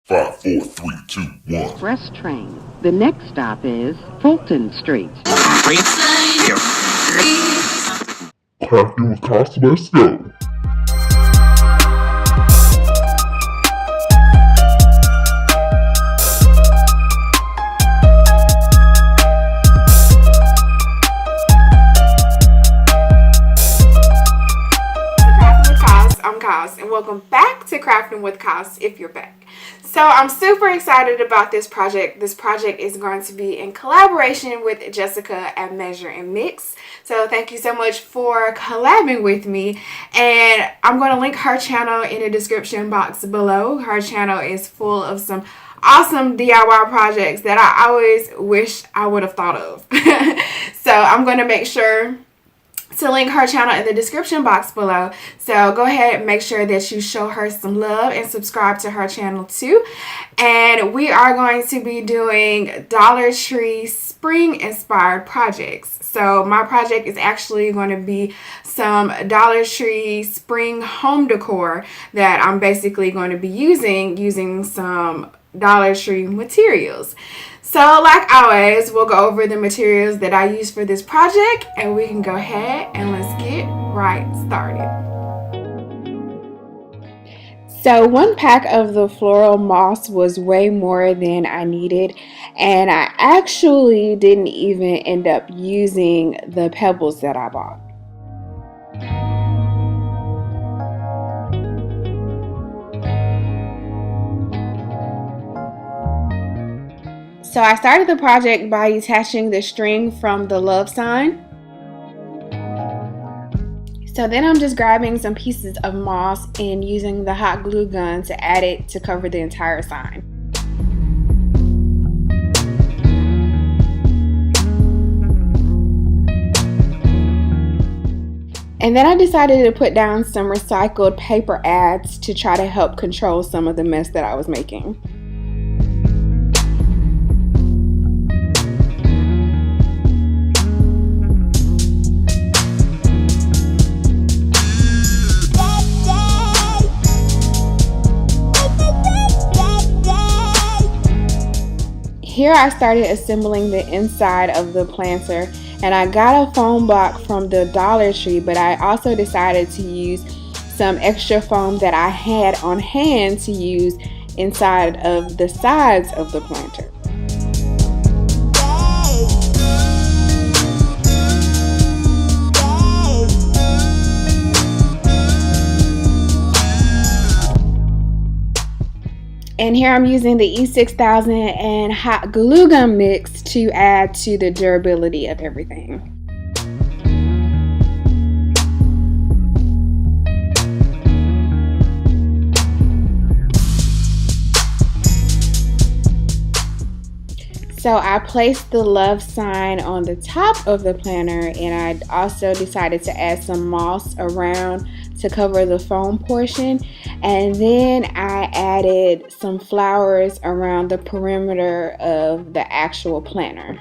5, 4, 3, 2, 1. Express train. The next stop is Fulton Street. Crafting with Cost, let's go. And welcome back to Crafting with Cost if you're back. So I'm super excited about this project. This project is going to be in collaboration with Jessica at Measure and Mix. So thank you so much for collabing with me. And I'm going to link her channel in the description box below. Her channel is full of some awesome DIY projects that I always wish I would have thought of. So I'm going to make sure to link her channel in the description box below. So go ahead and make sure that you show her some love and subscribe to her channel too. And we are going to be doing Dollar Tree spring inspired projects. So my project is actually going to be some Dollar Tree spring home decor that I'm basically going to be using some Dollar Tree materials. So like always, we'll go over the materials that I use for this project and we can go ahead and let's get right started. So one pack of the floral moss was way more than I needed, and I actually didn't even end up using the pebbles that I bought. So I started the project by attaching the string from the love sign. So then I'm just grabbing some pieces of moss and using the hot glue gun to add it to cover the entire sign. And then I decided to put down some recycled paper ads to try to help control some of the mess that I was making. Here I started assembling the inside of the planter, and I got a foam block from the Dollar Tree, but I also decided to use some extra foam that I had on hand to use inside of the sides of the planter. And here I'm using the E6000 and hot glue gun mix to add to the durability of everything. So I placed the love sign on the top of the planter, and I also decided to add some moss around to cover the foam portion, and then I added some flowers around the perimeter of the actual planter.